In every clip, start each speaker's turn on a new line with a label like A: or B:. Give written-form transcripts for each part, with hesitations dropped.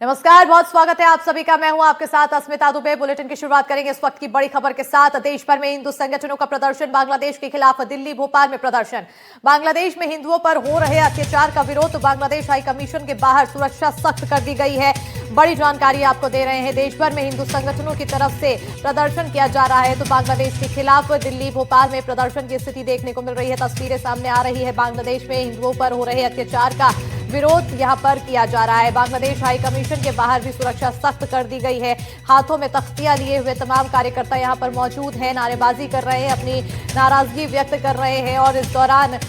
A: नमस्कार, बहुत स्वागत है आप सभी का। मैं हूं आपके साथ अस्मिता दुबे। बुलेटिन की शुरुआत करेंगे इस वक्त की बड़ी खबर के साथ। देश भर में हिंदू संगठनों का प्रदर्शन, बांग्लादेश के खिलाफ दिल्ली भोपाल में प्रदर्शन। बांग्लादेश में हिंदुओं पर हो रहे अत्याचार का विरोध, बांग्लादेश हाई कमीशन के बाहर सुरक्षा सख्त कर दी गई है। बड़ी जानकारी आपको दे रहे हैं। देश भर में हिंदू संगठनों की तरफ से प्रदर्शन किया जा रहा है, तो बांग्लादेश के खिलाफ दिल्ली भोपाल में प्रदर्शन की स्थिति देखने को मिल रही है। तस्वीरें सामने आ रही है। बांग्लादेश में हिंदुओं पर हो रहे अत्याचार का विरोध यहां पर किया जा रहा है। बांग्लादेश हाई कमीशन के बाहर भी सुरक्षा सख्त कर दी गई है। हाथों में तख्तियां लिए हुए तमाम कार्यकर्ता यहां पर मौजूद हैं, नारेबाजी कर रहे हैं, अपनी नाराजगी व्यक्त कर रहे हैं। और इस दौरान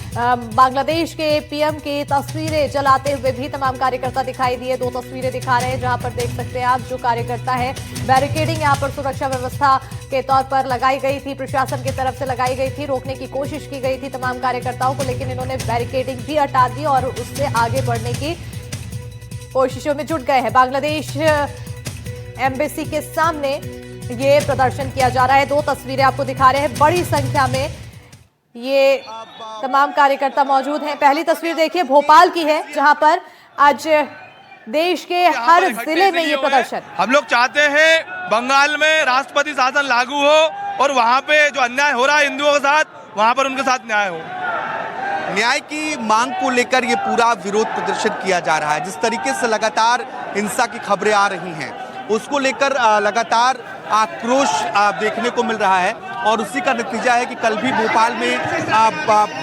A: बांग्लादेश के पीएम की तस्वीरें जलाते हुए भी तमाम कार्यकर्ता दिखाई दिए। दो तस्वीरें दिखा रहे हैं जहां पर देख सकते हैं आप, जो कार्यकर्ता है बैरिकेडिंग यहां पर सुरक्षा व्यवस्था के तौर पर लगाई गई थी, प्रशासन की तरफ से लगाई गई थी, रोकने की कोशिश की गई थी तमाम कार्यकर्ताओं को, लेकिन इन्होंने बैरिकेडिंग भी हटा दी और उससे आगे बढ़ने की कोशिशों में जुट गए हैं। बांग्लादेश एम्बेसी के सामने ये प्रदर्शन किया जा रहा है। दो तस्वीरें आपको दिखा रहे हैं। बड़ी संख्या में ये तमाम कार्यकर्ता मौजूद हैं। पहली तस्वीर देखिए भोपाल की है, जहां पर आज देश के हर जिले में ये प्रदर्शन।
B: हम लोग चाहते हैं बंगाल में राष्ट्रपति शासन लागू हो और वहाँ पे जो अन्याय हो रहा है हिंदुओं के साथ, वहाँ पर उनके साथ न्याय हो।
C: न्याय की मांग को लेकर ये पूरा विरोध प्रदर्शन किया जा रहा है। जिस तरीके से लगातार हिंसा की खबरें आ रही हैं, उसको लेकर लगातार आक्रोश देखने को मिल रहा है और उसी का नतीजा है कि कल भी भोपाल में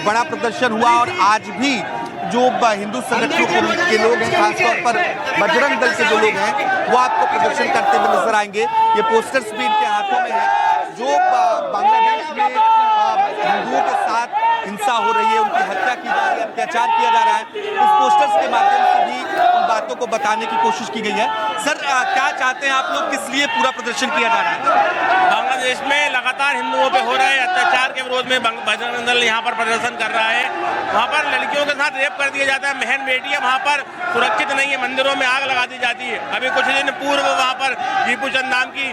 C: बड़ा प्रदर्शन हुआ और आज भी जो हिंदू संगठनों के लोग हैं, खासतौर पर बजरंग दल के जो लोग हैं, वो आपको प्रदर्शन करते हुए नजर आएंगे। ये पोस्टर्स भी इनके हाथों में है। जो बांग्लादेश में हिंदुओं के साथ हिंसा हो रही है, उनकी हत्या की जा रही है, अत्याचार किया जा रहा है, इस पोस्टर्स के माध्यम से भी उन बातों को बताने की कोशिश की गई है। सर, क्या चाहते हैं आप लोग, किस लिए पूरा प्रदर्शन किया जा रहा है?
D: बांग्लादेश में लगातार हिंदुओं पे हो रहे अत्याचार के विरोध में बजरंग दल यहाँ पर प्रदर्शन कर रहा है। वहाँ पर लड़कियों के साथ रेप कर दिया जाता है, बहन बेटियां वहाँ पर सुरक्षित नहीं है, मंदिरों में आग लगा दी जाती है। अभी कुछ दिन पूर्व वहाँ पर दीपू चंद नाम की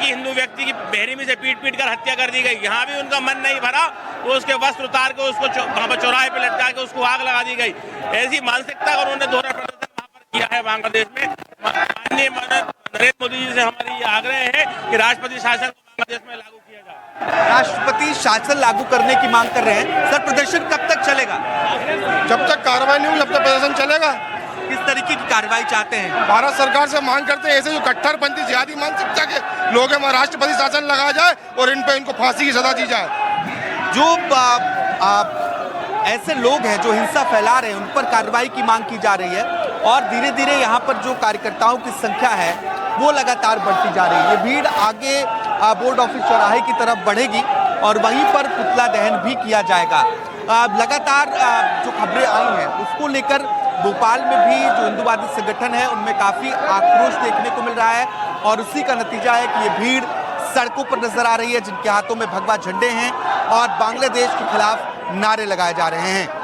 D: हिंदू व्यक्ति की बहरीमी से पीट कर हत्या कर दी गई। यहाँ भी उनका मन नहीं भरा तो उसके वस्त्र उतार के उसको वहाँ पर चौराहे पे लटका के उसको आग लगा दी गई। ऐसी मानसिकता का उन्होंने दोहरा प्रदर्शन वहाँ पर किया है बांग्लादेश में। माननीय नरेंद्र मोदी जी से हमारी ये आग्रह है कि राष्ट्रपति शासन को बांग्लादेश में लागू किया जाए।
C: राष्ट्रपति शासन लागू करने की मांग कर रहे हैं। सर, प्रदर्शन कब तक चलेगा?
E: जब तक कार्रवाई नहीं हुई तब तक प्रदर्शन चलेगा।
C: किस तरीके की कार्रवाई चाहते हैं?
E: भारत सरकार से मांग करते हैं, ऐसे जो कट्टरपंथी जिहादी मानसिकता के लोग हैं, राष्ट्रपति शासन लगाया जाए और इनको फांसी की सजा दी जाए।
C: जो ऐसे लोग हैं जो हिंसा फैला रहे हैं, उन पर कार्रवाई की मांग की जा रही है और धीरे धीरे यहाँ पर जो कार्यकर्ताओं की संख्या है वो लगातार बढ़ती जा रही है। ये भीड़ आगे बोर्ड ऑफिस चौराहे की तरफ बढ़ेगी और वहीं पर पुतला दहन भी किया जाएगा। लगातार जो खबरें आई हैं उसको लेकर भोपाल में भी जो हिंदूवादी संगठन है उनमें काफ़ी आक्रोश देखने को मिल रहा है और उसी का नतीजा है कि ये भीड़ सड़कों पर नजर आ रही है, जिनके हाथों में भगवा झंडे हैं और बांग्लादेश के खिलाफ नारे लगाए जा रहे हैं।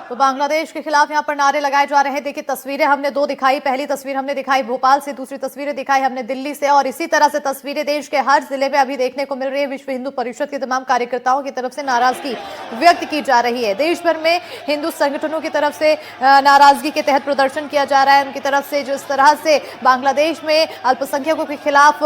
A: तो बांग्लादेश के खिलाफ यहाँ पर नारे लगाए जा रहे हैं। देखिए तस्वीरें हमने दो दिखाई। पहली तस्वीर हमने दिखाई भोपाल से, दूसरी तस्वीरें दिखाई हमने दिल्ली से, और इसी तरह से तस्वीरें देश के हर जिले में अभी देखने को मिल रही है। विश्व हिंदू परिषद के तमाम कार्यकर्ताओं की तरफ से नाराजगी व्यक्त की जा रही है। देश भर में हिंदू संगठनों की तरफ से नाराजगी के तहत प्रदर्शन किया जा रहा है। उनकी तरफ से जिस तरह से बांग्लादेश में अल्पसंख्यकों के खिलाफ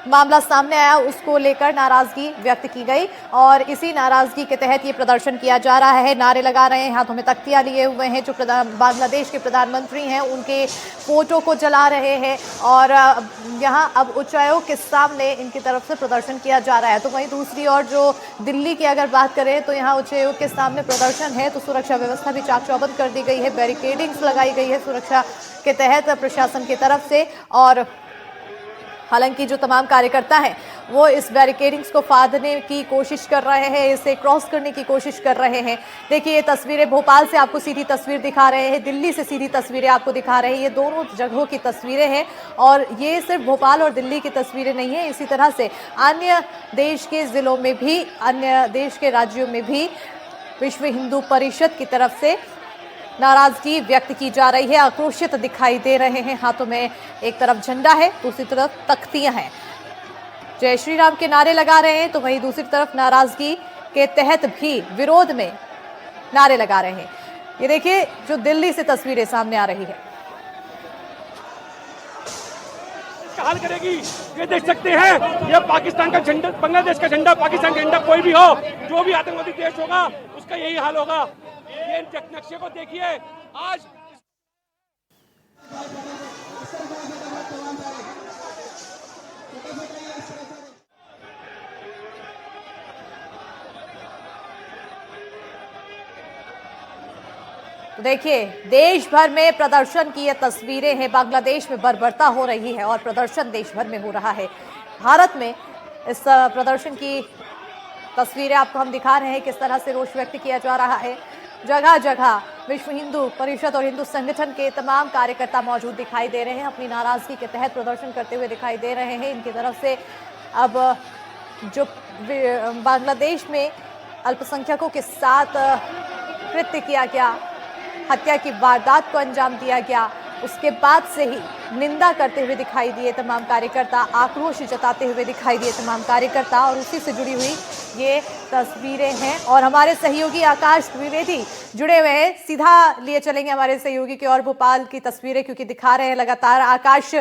A: मामला सामने आया, उसको लेकर नाराजगी व्यक्त की गई और इसी नाराजगी के तहत ये प्रदर्शन किया जा रहा है। नारे लगा रहे हैं, हाथों में तख्तियां लिए हुए हैं। जो बांग्लादेश के प्रधानमंत्री हैं उनके फोटो को जला रहे हैं और यहाँ अब उच्चायोग के सामने इनकी तरफ से प्रदर्शन किया जा रहा है। तो वहीं दूसरी ओर जो दिल्ली की अगर बात करें तो यहाँ उच्चायोग के सामने प्रदर्शन है, तो सुरक्षा व्यवस्था भी चाक चौबंद कर दी गई है। बैरिकेडिंग्स लगाई गई है सुरक्षा के तहत प्रशासन की तरफ से, और हालांकि जो तमाम कार्यकर्ता हैं वो इस बैरिकेडिंग्स को फाड़ने की कोशिश कर रहे हैं, इसे क्रॉस करने की कोशिश कर रहे हैं। देखिए ये तस्वीरें भोपाल से आपको सीधी तस्वीर दिखा रहे हैं, दिल्ली से सीधी तस्वीरें आपको दिखा रहे हैं। ये दोनों जगहों की तस्वीरें हैं और ये सिर्फ भोपाल और दिल्ली की तस्वीरें नहीं है, इसी तरह से अन्य देश के जिलों में भी, अन्य देश के राज्यों में भी विश्व हिंदू परिषद की तरफ से नाराजगी व्यक्त की जा रही है। आक्रोशित दिखाई दे रहे हैं, हाथों में एक तरफ झंडा है, दूसरी तरफ तख्तियां हैं, जय श्री राम के नारे लगा रहे हैं, तो वहीं दूसरी तरफ नाराजगी के तहत भी विरोध में नारे लगा रहे हैं। ये देखिए जो दिल्ली से तस्वीरें सामने आ रही है।
F: देश का हाल करेगी। ये देख सकते हैं, ये पाकिस्तान का झंडा, बांग्लादेश का झंडा, पाकिस्तान का झंडा, कोई भी हो, जो भी आतंकवादी देश होगा उसका यही हाल होगा। ये नक्शे को देखिए आज।
A: तो देखिए, देश भर में प्रदर्शन की ये तस्वीरें हैं। बांग्लादेश में बर्बरता हो रही है और प्रदर्शन देश भर में हो रहा है। भारत में इस प्रदर्शन की तस्वीरें आपको हम दिखा रहे हैं, किस तरह से रोष व्यक्त किया जा रहा है। जगह जगह विश्व हिंदू परिषद और हिंदू संगठन के तमाम कार्यकर्ता मौजूद दिखाई दे रहे हैं, अपनी नाराजगी के तहत प्रदर्शन करते हुए दिखाई दे रहे हैं। इनकी तरफ से अब जो बांग्लादेश में अल्पसंख्यकों के साथ कृत्य किया गया, हत्या की वारदात को अंजाम दिया गया, उसके बाद से ही निंदा करते हुए दिखाई दिए तमाम कार्यकर्ता, आक्रोश जताते हुए दिखाई दिए तमाम कार्यकर्ता। और उसी से जुड़ी हुई ये तस्वीरें हैं और हमारे सहयोगी आकाश द्विवेदी जुड़े हुए हैं। सीधा लिए चलेंगे हमारे सहयोगी की और भोपाल की तस्वीरें, क्योंकि दिखा रहे हैं लगातार। आकाश,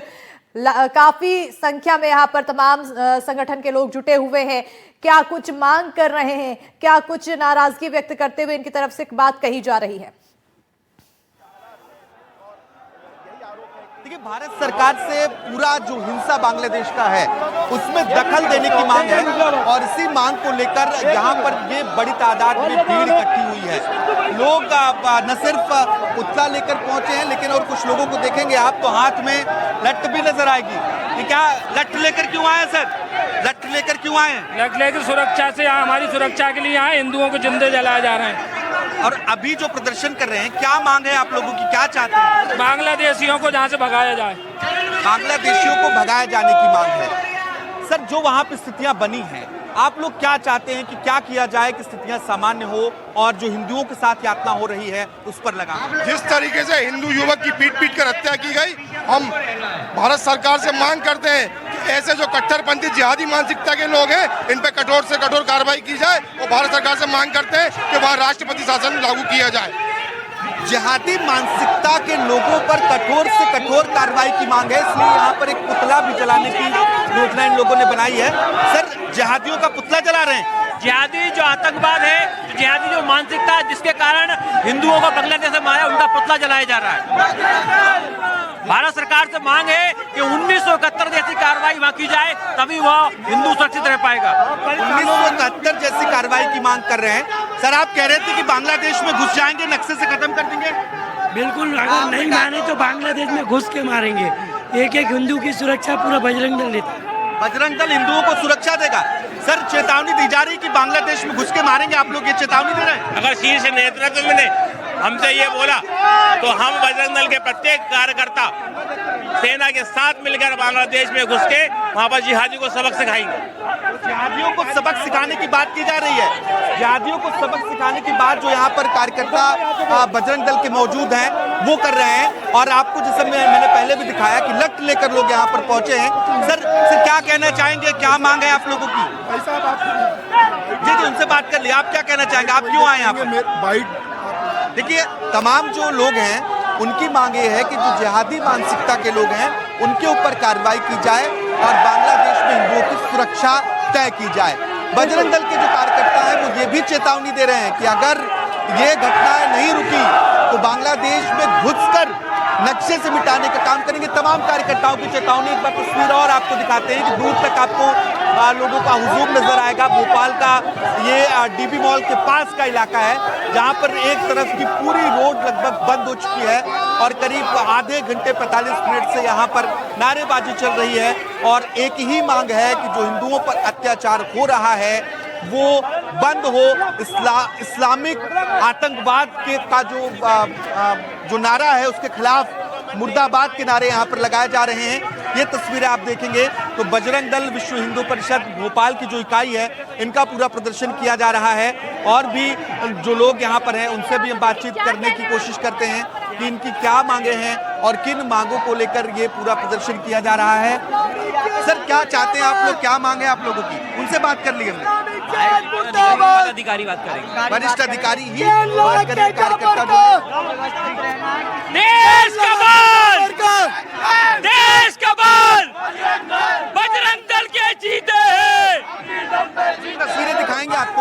A: काफी संख्या में यहाँ पर तमाम संगठन के लोग जुटे हुए हैं। क्या कुछ मांग कर रहे हैं, क्या कुछ नाराजगी व्यक्त करते हुए इनकी तरफ से बात कही जा रही है?
C: देखिए, भारत सरकार से पूरा जो हिंसा बांग्लादेश का है उसमें दखल देने की मांग है और इसी मांग को लेकर यहाँ पर ये बड़ी तादाद में भीड़ इकट्ठी हुई है। लोग न सिर्फ पुतला लेकर पहुंचे हैं, लेकिन और कुछ लोगों को देखेंगे आप तो हाथ में लठ भी नजर आएगी। ये क्या लठ लेकर क्यों आए सर? लठ लेकर क्यों आए?
F: लठ लेकर सुरक्षा से, हमारी सुरक्षा के लिए यहाँ हिंदुओं को जिंदे जलाए जा रहे हैं।
C: और अभी जो प्रदर्शन कर रहे हैं, क्या मांग है आप लोगों की, क्या चाहते हैं?
F: बांग्लादेशियों को जहाँ से भगाया जाए।
C: बांग्लादेशियों को भगाए जाने की मांग है। सर, जो वहाँ पे स्थितियां बनी हैं, आप लोग क्या चाहते हैं कि क्या किया जाए कि स्थितियां सामान्य हो और जो हिंदुओं के साथ यातना हो रही है उस पर लगा?
E: जिस तरीके से हिंदू युवक की पीट पीट कर हत्या की गई, हम भारत सरकार से मांग करते हैं कि ऐसे जो कट्टरपंथी जिहादी मानसिकता के लोग हैं, इन पे कठोर से कठोर कार्रवाई की जाए। और भारत सरकार से मांग करते हैं कि वहाँ राष्ट्रपति शासन लागू किया जाए।
C: जिहादी मानसिकता के लोगों पर कठोर से कठोर कार्रवाई की मांग है, इसलिए यहाँ पर एक पुतला भी जलाने की योजना इन लोगों ने बनाई है। सर, जिहादियों का पुतला जला रहे हैं?
D: जिहादी जो आतंकवाद है, जिहादी जो मानसिकता है जिसके कारण हिंदुओं को बांग्लादेश में मारा, उनका पुतला जलाया जा रहा है। भारत सरकार से मांग है कि 1971 जैसी कार्रवाई वहाँ की जाए, तभी वह हिंदू सुरक्षित रह पाएगा।
C: 1971 जैसी कार्रवाई की मांग कर रहे हैं। सर, आप कह रहे थे कि बांग्लादेश में घुस जाएंगे, नक्शे से खत्म कर देंगे।
G: बिल्कुल, अगर नहीं माने तो बांग्लादेश में घुस के मारेंगे। एक एक हिंदू की सुरक्षा पूरा बजरंग दल लेता है।
C: बजरंग दल हिंदुओं को सुरक्षा देगा। सर, चेतावनी दी जा रही कि बांग्लादेश में घुस के मारेंगे, आप लोग ये चेतावनी दे रहे हैं?
D: अगर शीर्ष नेतृत्व ने हमसे ये बोला तो हम बजरंग दल के प्रत्येक कार्यकर्ता सेना के साथ मिलकर बांग्लादेश में घुस के वहाँ पर जिहादियों को सबक सिखाएंगे।
C: जिहादियों को सबक सिखाने की बात की जा रही है। जिहादियों को सबक सिखाने की बात जो यहाँ पर कार्यकर्ता बजरंग दल के मौजूद हैं वो कर रहे हैं। और आपको जैसे मैंने पहले भी दिखाया कि लठ लेकर लोग यहाँ पर पहुंचे हैं। सर क्या कहना चाहेंगे, क्या मांग है आप लोगों की? जी, उनसे बात कर लिया। आप क्या कहना चाहेंगे, आप क्यों आए यहाँ पर? देखिए, तमाम जो लोग हैं उनकी मांग ये है कि जो जिहादी मानसिकता के लोग हैं उनके ऊपर कार्रवाई की जाए और बांग्लादेश में हिंदुओं की सुरक्षा तय की जाए। बजरंग दल के जो कार्यकर्ता हैं वो ये भी चेतावनी दे रहे हैं कि अगर ये घटनाएं नहीं रुकी तो बांग्लादेश में घुसकर नक्शे से मिटाने का काम करेंगे। तमाम कार्यकर्ताओं की चेतावनी। एक बार तस्वीर और आपको दिखाते हैं कि दूर तक आपको लोगों का हुजूम नजर आएगा। भोपाल का ये डीबी मॉल के पास का इलाका है जहां पर एक तरफ की पूरी रोड लगभग बंद हो चुकी है और करीब आधे घंटे 45 मिनट से यहाँ पर नारेबाजी चल रही है। और एक ही मांग है कि जो हिंदुओं पर अत्याचार हो रहा है वो बंद हो। इस्लामिक आतंकवाद के का जो नारा है उसके खिलाफ मुर्दाबाद के नारे यहाँ पर लगाए जा रहे हैं। ये तस्वीरें आप देखेंगे तो बजरंग दल विश्व हिंदू परिषद भोपाल की जो इकाई है इनका पूरा प्रदर्शन किया जा रहा है। और भी जो लोग यहाँ पर हैं उनसे भी हम बातचीत करने की कोशिश करते हैं कि इनकी क्या मांगे हैं और किन मांगों को लेकर ये पूरा प्रदर्शन किया जा रहा है। सर, क्या चाहते हैं आप लोग, क्या मांगे आप लोगों की? उनसे बात कर ली हमने।
G: अधिकारी बात करेंगे,
C: वरिष्ठ अधिकारी ही बात करेंगे। कार्यकर्ता
F: देश का बल, देश का बल,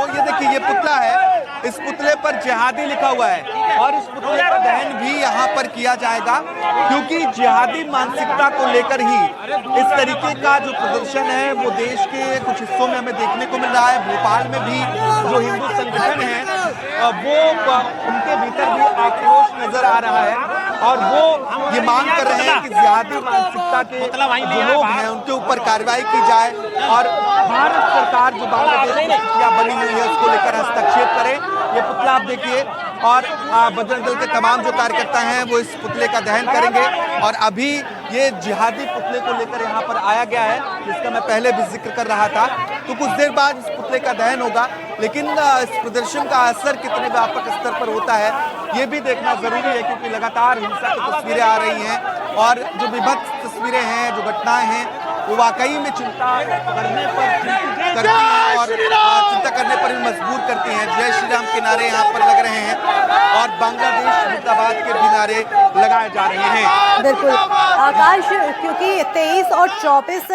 C: आपको, ये देखिए ये पुतला है, इस पुतले पर जिहादी लिखा हुआ है और इस पुतले का दहन भी यहाँ पर किया जाएगा, क्योंकि जिहादी मानसिकता को लेकर ही इस तरीके का जो प्रदर्शन है वो देश के कुछ हिस्सों में हमें देखने को मिल रहा है। भोपाल में भी जो हिंदू संगठन है वो उनके भीतर भी आक्रोश नजर आ रहा है और वो ये मांग कर रहे हैं कि जिहादी मानसिकता के जो लोग हैं उनके ऊपर कार्रवाई की जाए और भारत सरकार जो बांग्लादेश में स्थितियां बनी हुई है उसको लेकर हस्तक्षेप करे। ये पुतला आप देखिए और बजरंग दल के तमाम जो कार्यकर्ता हैं वो इस पुतले का दहन करेंगे और अभी ये जिहादी पुतले को लेकर यहाँ पर आया गया है, जिसका मैं पहले भी जिक्र कर रहा था। तो कुछ देर बाद इस पुतले का दहन होगा, लेकिन इस प्रदर्शन का असर कितने व्यापक स्तर पर होता है ये भी देखना जरूरी है, क्योंकि लगातार हिंसा की तस्वीरें आ रही हैं और जो विभत्स तस्वीरें हैं, जो घटनाएं हैं, वो वाकई में चिंता करने पर करती हैं और चिंता करने पर भी मजबूर करती हैं। जय श्री राम के नारे यहाँ पर लग रहे हैं और बांग्लादेश मुर्दाबाद के भी नारे लगाए जा रहे हैं।
A: बिल्कुल आकाश, क्योंकि 23 और 24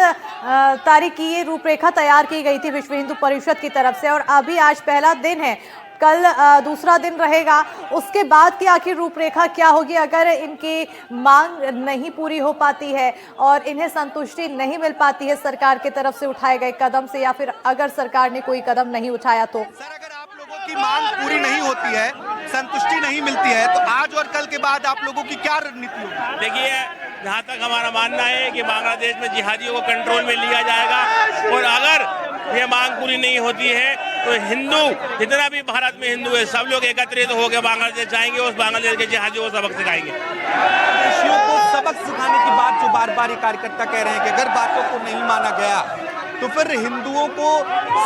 A: तारीख की ये रूपरेखा तैयार की गई थी विश्व हिंदू परिषद की तरफ से और अभी आज पहला दिन है, कल दूसरा दिन रहेगा, उसके बाद की आखिर रूपरेखा क्या होगी अगर इनकी मांग नहीं पूरी हो पाती है और इन्हें संतुष्टि नहीं मिल पाती है सरकार की तरफ से उठाए गए कदम से, या फिर अगर सरकार ने कोई कदम नहीं उठाया तो?
C: सर, अगर आप लोगों की मांग पूरी नहीं होती है, संतुष्टि नहीं मिलती है, तो आज और कल के बाद आप लोगों की क्या रणनीति होगी?
D: देखिए, जहाँ तक हमारा मानना है कि बांग्लादेश में जिहादियों को कंट्रोल में लिया जाएगा और अगर ये मांग पूरी नहीं होती है तो हिंदू जितना भी भारत में हिंदू है सब लोग एकत्रित होकर बांग्लादेश जाएंगे, उस बांग्लादेश के जिहादियों को सबक सिखाएंगे।
C: देशियों को सबक सिखाने की बात जो बार बार ये कार्यकर्ता कह रहे हैं कि अगर बातों को नहीं माना गया तो फिर हिंदुओं को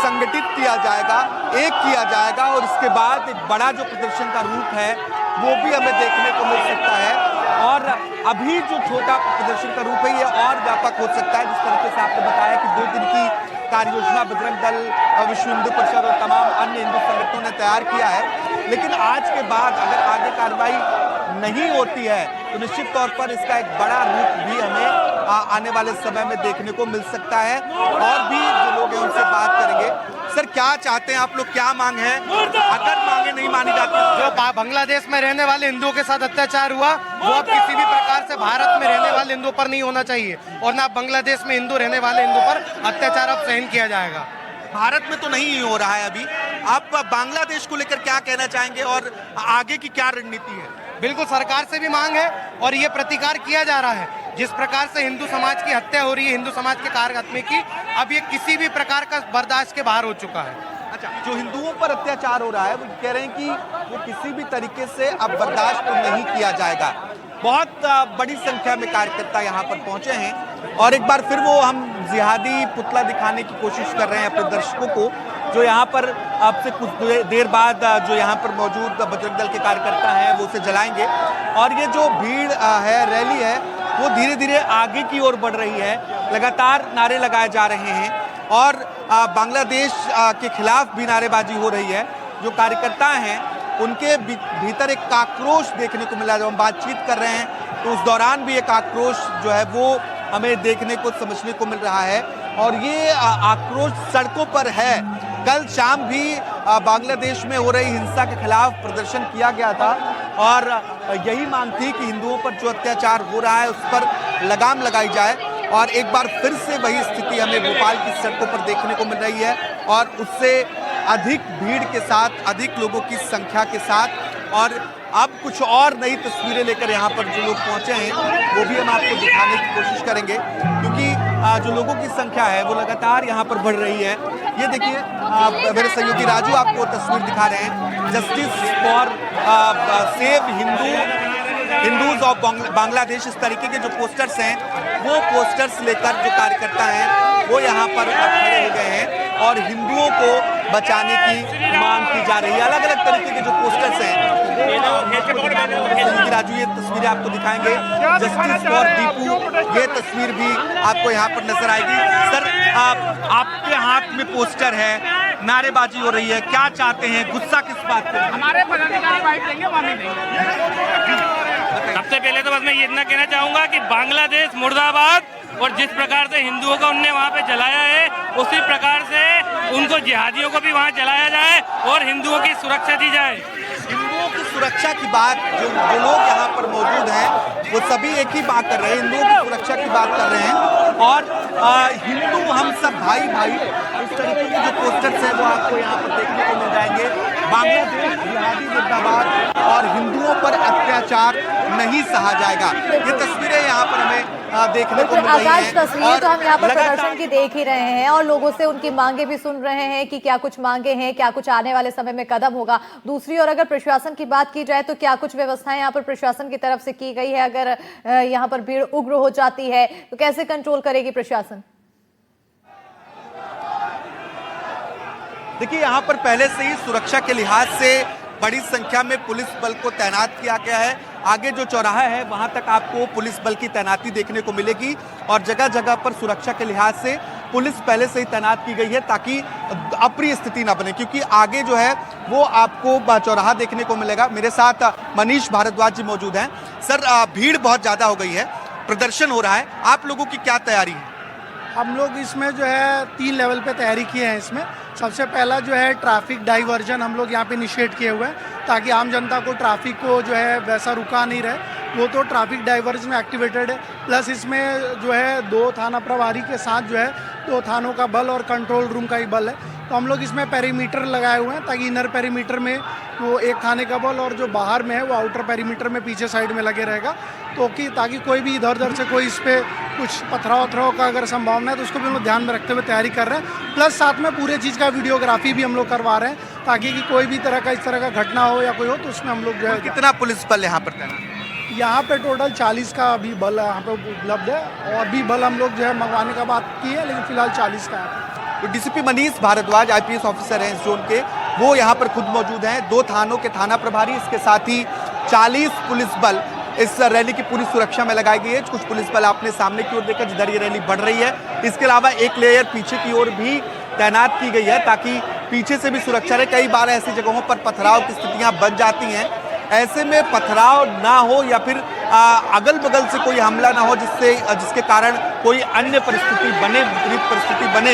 C: संगठित किया जाएगा, एक किया जाएगा और इसके बाद एक बड़ा जो प्रदर्शन का रूप है वो भी हमें देखने को मिल सकता है। और अभी जो छोटा प्रदर्शन का रूप है ये और व्यापक हो सकता है, जिस तरीके से आपने बताया कि 2 दिन की कार्य योजना बजरंग दल, विश्व हिंदू परिषद और तमाम अन्य हिंदू संगठनों ने तैयार किया है, लेकिन आज के बाद अगर आगे कार्रवाई नहीं होती है तो निश्चित तौर पर इसका एक बड़ा रूप भी हमें आने वाले समय में देखने को मिल सकता है। और भी जो लोग हैं उनसे बात करेंगे। सर, क्या चाहते हैं आप लोग, क्या मांग है? अगर मांगे नहीं मानी जाती,
H: जो बांग्लादेश में रहने वाले हिंदुओं के साथ अत्याचार हुआ वो अब किसी भी प्रकार से भारत में रहने वाले हिंदुओं पर नहीं होना चाहिए और ना बांग्लादेश में हिंदू रहने वाले हिंदू पर अत्याचार अब सहन किया जाएगा।
C: भारत में तो नहीं हो रहा है अभी, आप बांग्लादेश को लेकर क्या कहना चाहेंगे और आगे की क्या रणनीति है?
H: बिल्कुल, सरकार से भी मांग है और ये प्रतिकार किया जा रहा है। जिस प्रकार से हिंदू समाज की हत्या हो रही है, हिंदू समाज के कारखाने की, अब ये किसी भी प्रकार का बर्दाश्त के बाहर हो चुका है।
C: अच्छा, जो हिंदुओं पर अत्याचार हो रहा है वो कह रहे हैं कि वो किसी भी तरीके से अब बर्दाश्त नहीं किया जाएगा। बहुत बड़ी संख्या में कार्यकर्ता यहाँ पर पहुंचे हैं और एक बार फिर वो हम जिहादी पुतला दिखाने की कोशिश कर रहे हैं अपने दर्शकों को, जो यहाँ पर अब से कुछ देर बाद जो यहाँ पर मौजूद बजरंग दल के कार्यकर्ता हैं वो उसे जलाएंगे और ये जो भीड़ है, रैली है, वो धीरे धीरे आगे की ओर बढ़ रही है। लगातार नारे लगाए जा रहे हैं और बांग्लादेश के खिलाफ भी नारेबाजी हो रही है। जो कार्यकर्ता हैं उनके भीतर एक आक्रोश देखने को मिला। जब हम बातचीत कर रहे हैं तो उस दौरान भी एक आक्रोश जो है वो हमें देखने को, समझने को मिल रहा है और ये आक्रोश सड़कों पर है। कल शाम भी बांग्लादेश में हो रही हिंसा के खिलाफ प्रदर्शन किया गया था और यही मांग थी कि हिंदुओं पर जो अत्याचार हो रहा है उस पर लगाम लगाई जाए और एक बार फिर से वही स्थिति हमें भोपाल की सड़कों पर देखने को मिल रही है और उससे अधिक भीड़ के साथ, अधिक लोगों की संख्या के साथ। और अब कुछ और नई तस्वीरें लेकर यहाँ पर जो लोग पहुँचे हैं वो भी हम आपको दिखाने की कोशिश करेंगे, क्योंकि जो लोगों की संख्या है वो लगातार यहाँ पर बढ़ रही है। ये देखिए, मेरे सहयोगी राजू आपको तस्वीर दिखा रहे हैं। Justice for save Hindus of Bangladesh, इस तरीके के जो पोस्टर्स हैं वो पोस्टर्स लेकर जो कार्यकर्ता हैं वो यहाँ पर खड़े हो गए हैं और हिंदुओं को बचाने की मांग की जा रही है। अलग अलग तरीके के जो पोस्टर्स हैं, राजू ये तस्वीरें आपको दिखाएंगे। जस्टिस फॉर दीपू, ये तस्वीर भी आपको यहाँ पर नजर आएगी। सर, आपके हाथ में पोस्टर है, नारेबाजी हो रही है, क्या चाहते हैं, गुस्सा किस बात पे?
I: हमारे पदाधिकारी बाइट लेंगे, वहाँ देंगे। सबसे पहले तो बस मैं ये इतना कहना चाहूंगा कि बांग्लादेश मुर्दाबाद, और जिस प्रकार से हिंदुओं को उनने वहाँ पे जलाया है उसी प्रकार से उनको जिहादियों को भी वहाँ जलाया जाए और हिंदुओं की सुरक्षा दी जाए।
C: हिंदुओं की सुरक्षा की बात जो लोग यहाँ पर मौजूद हैं वो सभी एक ही बात कर रहे हैं, हिंदुओं की सुरक्षा की बात कर रहे हैं। और हिंदू हम सब भाई भाई, इस तरीके के जो पोस्टर्स हैं वो आपको यहाँ पर देखने को मिल जाएंगे। बांग्लादेश जिहादी मुर्दाबाद और हिंदुओं पर अत्याचार नहीं सहा जाएगा, ये तस्वीरें यहाँ पर हमें देखने को मिल रही
A: आकाश,
C: हैं।
A: तस्वीरें तो हम यहाँ पर प्रदर्शन की देख ही रहे हैं और लोगों से उनकी मांगे भी सुन रहे हैं कि क्या कुछ मांगे हैं, क्या कुछ आने वाले समय में कदम होगा। दूसरी ओर अगर प्रशासन की बात की जाए तो क्या कुछ व्यवस्थाएं यहाँ पर प्रशासन की तरफ से की गई है? अगर यहाँ पर भीड़ उग्र हो जाती है तो कैसे कंट्रोल करेगी प्रशासन?
C: देखिए, यहाँ पर पहले से ही सुरक्षा के लिहाज से बड़ी संख्या में पुलिस बल को तैनात किया गया है। आगे जो चौराहा है वहां तक आपको पुलिस बल की तैनाती देखने को मिलेगी और जगह जगह पर सुरक्षा के लिहाज से पुलिस पहले से ही तैनात की गई है ताकि अप्रिय स्थिति ना बने, क्योंकि आगे जो है वो आपको चौराहा देखने को मिलेगा। मेरे साथ मनीष भारद्वाज जी मौजूद हैं। सर, भीड़ बहुत ज्यादा हो गई है, प्रदर्शन हो रहा है, आप लोगों की क्या तैयारी है?
J: हम लोग इसमें जो है 3 लेवल पे तैयारी किए हैं। इसमें सबसे पहला जो है ट्रैफिक डाइवर्जन हम लोग यहाँ पे इनिशिएट किए हुए हैं ताकि आम जनता को ट्रैफिक को जो है वैसा रुका नहीं रहे, वो तो ट्रैफिक डाइवर्जन में एक्टिवेटेड है। प्लस इसमें जो है 2 थाना प्रभारी के साथ जो है 2 थानों का बल और कंट्रोल रूम का ही बल है। तो हम लोग इसमें पेरीमीटर लगाए हुए हैं ताकि इनर पेरीमीटर में वो 1 थाने का बल और जो बाहर में है वो आउटर पेरीमीटर में पीछे साइड में लगे रहेगा, तो कि ताकि कोई भी इधर उधर से कोई इस पर कुछ पथराव का अगर संभावना है तो उसको भी हम लोग ध्यान में रखते हुए तैयारी कर रहे हैं। प्लस साथ में पूरे चीज़ का वीडियोग्राफी भी हम लोग करवा रहे हैं ताकि कि कोई भी तरह का इस तरह का घटना हो या कोई हो तो उसमें हम लोग जो है।
C: कितना पुलिस बल यहाँ पर तैनात?
J: यहाँ पे टोटल 40 का अभी बल यहाँ पे उपलब्ध है और भी बल हम लोग जो है मंगवाने का बात की है, लेकिन फिलहाल 40 का है।
C: तो DCP Manish Bhardwaj IPS officer हैं इस जोन के, वो यहाँ पर खुद मौजूद हैं। 2 थानों के थाना प्रभारी, इसके साथ ही 40 पुलिस बल इस रैली की पूरी सुरक्षा में लगाई गई है। कुछ पुलिस बल आपने सामने की ओर देखा जिधर ये रैली बढ़ रही है, इसके अलावा एक लेयर पीछे की ओर भी तैनात की गई है ताकि पीछे से भी सुरक्षा रहे। कई बार ऐसी जगहों पर पथराव की स्थितियां बन जाती हैं, ऐसे में पथराव ना हो या फिर अगल बगल से कोई हमला ना हो जिसके कारण कोई अन्य परिस्थिति बने, विपरीत परिस्थिति बने,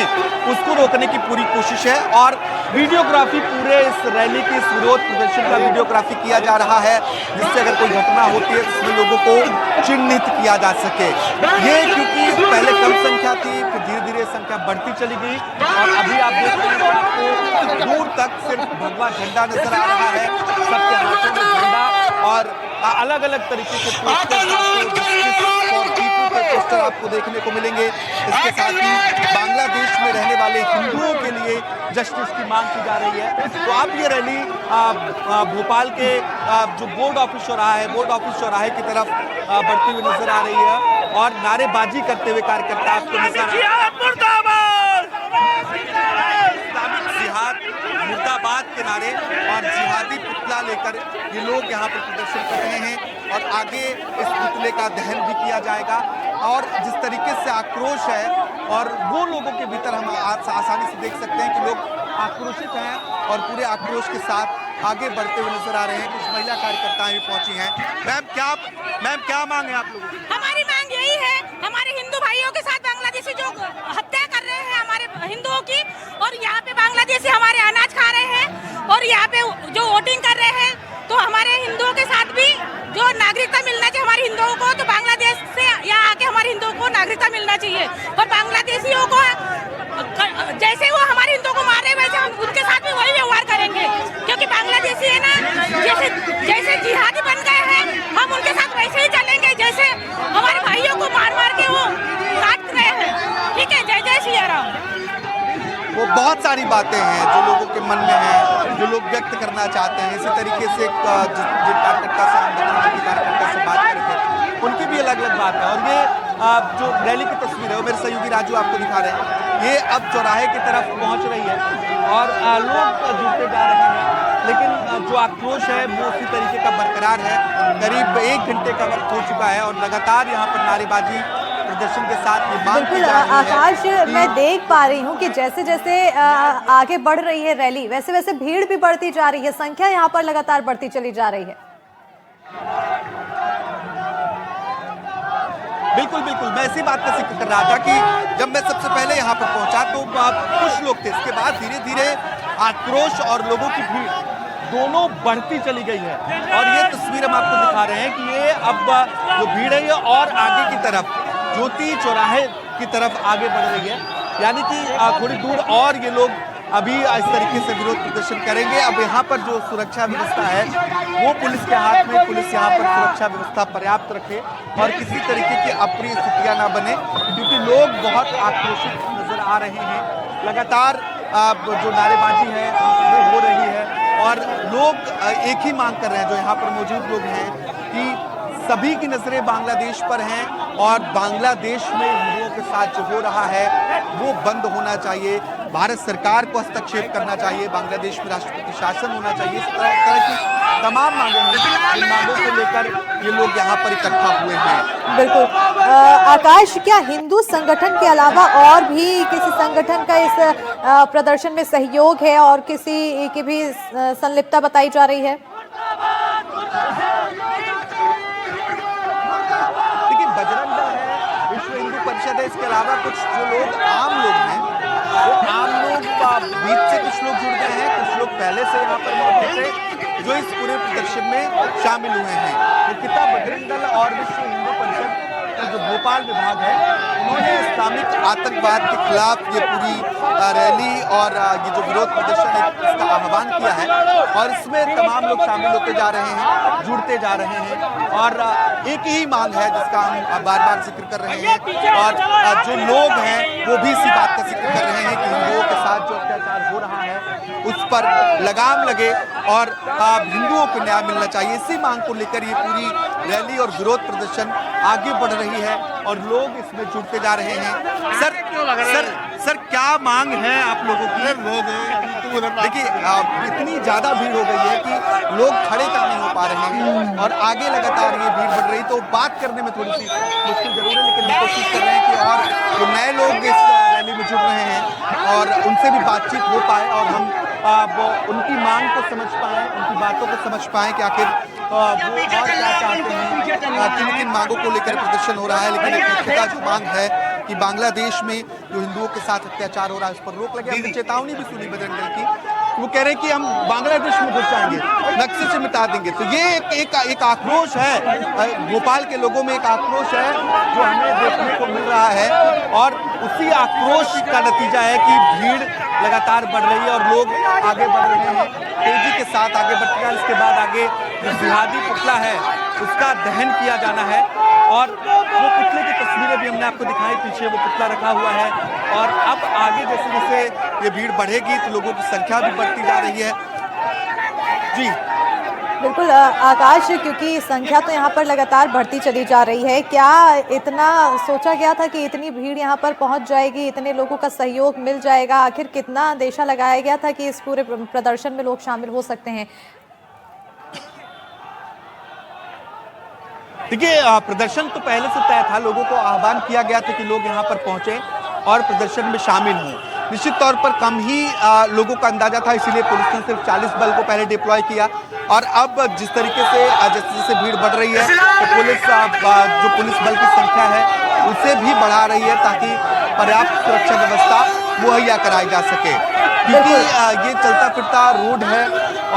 C: उसको रोकने की पूरी कोशिश है। और वीडियोग्राफी पूरे इस रैली के इस विरोध प्रदर्शन का वीडियोग्राफी किया जा रहा है जिससे अगर कोई घटना होती है जिसमें लोगों को चिन्हित किया जा सके। ये क्योंकि पहले कम संख्या थी, फिर धीरे धीरे संख्या बढ़ती चली गई और अभी आप देख रहे हैं आपको दूर तक सिर्फ भगवा झंडा नजर आ रहा है, सबके हाथों में झंडा और अलग अलग तरीके के पोस्टर आपको देखने को मिलेंगे। इसके साथ ही बांग्लादेश में रहने वाले हिंदुओं के लिए जस्टिस की मांग की जा रही है। तो आप ये रैली भोपाल के जो बोर्ड ऑफिस चौराहा है, बोर्ड ऑफिस चौराहे की तरफ बढ़ती हुई नजर आ रही है और नारेबाजी करते हुए कार्यकर्ता आपको नजर आ रहे हैं। जिहाद मुर्दाबाद के नारे और जिहादी पुतला लेकर ये लोग यहाँ पर प्रदर्शन कर रहे हैं और आगे इस पुतले का दहन भी किया जाएगा। और जिस तरीके से आक्रोश है और वो लोगों के भीतर हम आसानी से देख सकते हैं कि लोग आक्रोशित हैं और पूरे आक्रोश के साथ आगे बढ़ते हुए नजर आ रहे हैं। कुछ महिला कार्यकर्ताएं भी पहुंची हैं। मैम क्या मांग है आप लोगों की?
K: हमारी मांग यही है, हमारे हिंदू भाइयों के साथ बांग्लादेशी जो हत्या कर रहे हैं हमारे हिंदुओं की, और यहाँ पे बांग्लादेशी हमारे अनाज खा रहे हैं और यहाँ पे जो वोटिंग कर रहे हैं, तो हमारे हिंदुओं के साथ भी जो नागरिकता मिलना चाहिए हमारे हिंदुओं को, तो बांग्लादेश से यहाँ आके हमारे हिंदुओं को नागरिकता मिलना चाहिए। और बांग्लादेशियों को जैसे वो हमारे हिंदुओं को मार रहे वैसे हम उनके साथ भी वही व्यवहार करेंगे, क्योंकि बांग्लादेशी है ना जैसे जिहादी बन गए हैं, हम उनके साथ वैसे ही चलेंगे जैसे हमारे भाइयों को मार मार के वो काट रहे हैं। ठीक है, जय जय सिया राम।
C: वो बहुत सारी बातें हैं जो लोगों के मन में हैं, जो लोग व्यक्त करना चाहते हैं। इसी तरीके से एक कार्यकर्ता से कार्यकर्ता से बात करते हैं, उनकी भी अलग अलग बात है। और ये जो रैली की तस्वीर है वो मेरे सहयोगी राजू आपको दिखा रहे हैं, ये अब चौराहे की तरफ पहुंच रही है और लोग जुटते जा रहे हैं, लेकिन जो आक्रोश है वो उसी तरीके का बरकरार है। करीब 1 घंटे का वक्त हो चुका है और लगातार यहाँ पर नारेबाजी प्रदर्शन के साथ ये मांग की जा रही है।
A: आकाश, मैं देख पा रही हूँ कि जैसे जैसे आगे बढ़ रही है रैली, वैसे वैसे भीड़ भी बढ़ती जा रही है, संख्या यहाँ पर लगातार बढ़ती चली जा रही है।
C: बिल्कुल बिल्कुल, मैं इसी बात का जिक्र कर रहा था कि जब मैं सबसे पहले यहाँ पर पहुंचा तो कुछ लोग थे, इसके बाद धीरे धीरे आक्रोश और लोगों की भीड़ दोनों बढ़ती चली गई है। और ये तस्वीर हम आपको दिखा रहे हैं कि ये अब जो भीड़ है ये और आगे की तरफ ज्योति चौराहे की तरफ आगे बढ़ रही है, यानी कि थोड़ी दूर और ये लोग अभी इस तरीके से विरोध प्रदर्शन करेंगे। अब यहाँ पर जो सुरक्षा व्यवस्था है वो पुलिस के हाथ में, पुलिस यहाँ पर सुरक्षा व्यवस्था पर्याप्त रखे और किसी तरीके की अप्रिय स्थितियाँ ना बने, क्योंकि लोग बहुत आक्रोशित नजर आ रहे हैं। लगातार जो नारेबाजी है वो हो रही है और लोग एक ही मांग कर रहे हैं, जो यहाँ पर मौजूद लोग हैं, कि सभी की नजरें बांग्लादेश पर हैं और बांग्लादेश में हिंदुओं के साथ जो हो रहा है वो बंद होना चाहिए। भारत सरकार को हस्तक्षेप करना चाहिए, बांग्लादेश में राष्ट्रपति शासन होना चाहिए। इस तरह की तमाम मांगें हैं, इन मांगों को लेकर ये लोग यहाँ पर इकट्ठा हुए हैं।
A: बिल्कुल आकाश, क्या हिंदू संगठन के अलावा और भी किसी संगठन का इस प्रदर्शन में सहयोग है और किसी की भी संलिप्तता बताई जा रही है?
C: देखिए, बजरंग दल है, विश्व हिंदू परिषद है, इसके अलावा कुछ जो लोग आम लोग हैं वो आम लोग बीच से कुछ लोग जुड़ गए हैं, कुछ लोग पहले से यहाँ पर मौजूद थे जो इस पूरे प्रदर्शन में शामिल हुए हैं। तो किताब बजरंग दल और विश्व हिंदू परिषद का जो भोपाल विभाग है उन्होंने इस्लामिक आतंकवाद के खिलाफ ये पूरी रैली और ये जो विरोध प्रदर्शन है इसका आह्वान किया है और इसमें तमाम लोग शामिल होते जा रहे हैं, जुड़ते जा रहे हैं और एक ही मांग है जिसका हम बार बार जिक्र कर रहे हैं और जो लोग हैं वो भी इसी बात का जिक्र कर रहे हैं कि हिंदुओं के साथ जो अत्याचार हो रहा है उस पर लगाम लगे और हिंदुओं को न्याय मिलना चाहिए। इसी मांग को लेकर ये पूरी रैली और विरोध प्रदर्शन आगे बढ़ रही है और लोग इसमें जुड़ते जा रहे हैं। सर क्या मांग है आप लोगों की? देखिए, इतनी ज्यादा भीड़ हो गई है कि लोग खड़े तक नहीं हो पा रहे हैं और आगे लगातार ये भीड़ बढ़ रही, तो बात करने में थोड़ी सी मुश्किल जरूर है, लेकिन हम कोशिश कर रहे हैं कि और जो नए लोग इस रैली में जुड़ रहे हैं और उनसे भी बातचीत हो पाए और हम उनकी मांग को समझ पाएं, उनकी बातों को समझ पाएं कि आखिर वो और क्या चाहते हैं, किन किन मांगों को लेकर प्रदर्शन हो रहा है। लेकिन एक मुख्यतः जो मांग है कि बांग्लादेश में जो हिंदुओं के साथ अत्याचार हो रहा है उस पर रोक लगे। हमने चेतावनी भी सुनी बजरंग दल की, वो कह रहे हैं कि हम बांग्लादेश में घुस जाएंगे, नक्शे से मिटा देंगे। तो ये एक आक्रोश है, भोपाल के लोगों में एक आक्रोश है जो हमें देखने को मिल रहा है और उसी आक्रोश का नतीजा है कि भीड़ लगातार बढ़ रही है और लोग आगे बढ़ रहे हैं, तेजी के साथ आगे बढ़ते हैं। इसके बाद आगे जो जिहादी पुतला है उसका दहन किया जाना है और वो पुतले की तस्वीरें भी हमने आपको दिखाई, पीछे वो पुतला रखा हुआ है और अब आगे जैसे जैसे ये भीड़ बढ़ेगी तो लोगों की संख्या भी बढ़ती जा रही है। जी
A: बिल्कुल आकाश, क्योंकि संख्या तो यहाँ पर लगातार बढ़ती चली जा रही है, क्या इतना सोचा गया था कि इतनी भीड़ यहाँ पर पहुँच जाएगी, इतने लोगों का सहयोग मिल जाएगा? आखिर कितना अंदेशा लगाया गया था कि इस पूरे प्रदर्शन में लोग शामिल हो सकते हैं?
C: देखिए, प्रदर्शन तो पहले से तय था, लोगों को आह्वान किया गया था कि लोग यहाँ पर पहुंचे और प्रदर्शन में शामिल हों। निश्चित तौर पर कम ही लोगों का अंदाजा था, इसीलिए पुलिस ने सिर्फ 40 बल को पहले डिप्लॉय किया और अब जिस तरीके से जैसे जैसे भीड़ बढ़ रही है तो पुलिस जो पुलिस बल की संख्या है उसे भी बढ़ा रही है ताकि पर्याप्त सुरक्षा व्यवस्था मुहैया कराई जा सके, क्योंकि ये चलता फिरता रोड है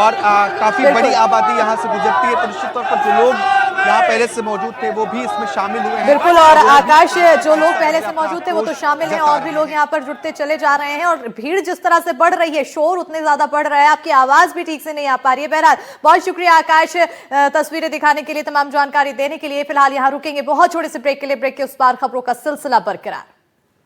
C: और काफी बड़ी आबादी यहाँ से गुजरती है। तो निश्चित तौर पर जो लोग यहाँ पहले से मौजूद थे वो भी इसमें शामिल हुए हैं।
A: बिल्कुल, और आकाश, जो लोग पहले से मौजूद थे वो तो शामिल हैं और भी लोग यहाँ पर जुड़ते चले जा रहे हैं और भीड़ जिस तरह से बढ़ रही है, शोर उतने ज्यादा बढ़ रहा है, आपकी आवाज भी ठीक से नहीं आ पा रही है। बहरहाल बहुत शुक्रिया आकाश, तस्वीरें दिखाने के लिए, तमाम जानकारी देने के लिए। फिलहाल यहाँ रुकेंगे बहुत छोटे से ब्रेक के लिए, ब्रेक के उस पार खबरों का सिलसिला बरकरार।